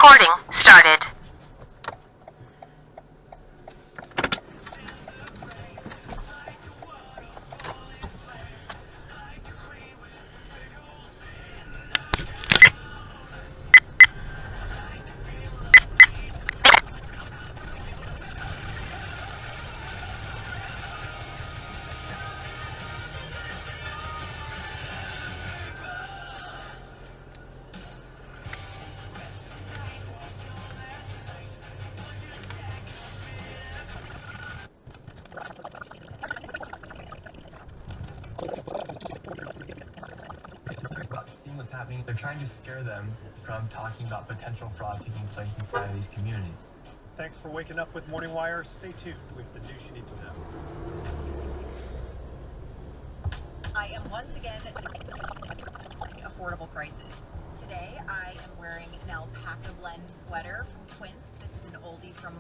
Recording started. About seeing what's happening. They're trying to scare them from talking about potential fraud taking place inside of these communities. Thanks for waking up with Morning Wire. Stay tuned with the news you need to know. I am once again affordable prices. Today I am wearing an alpaca blend sweater from Quince.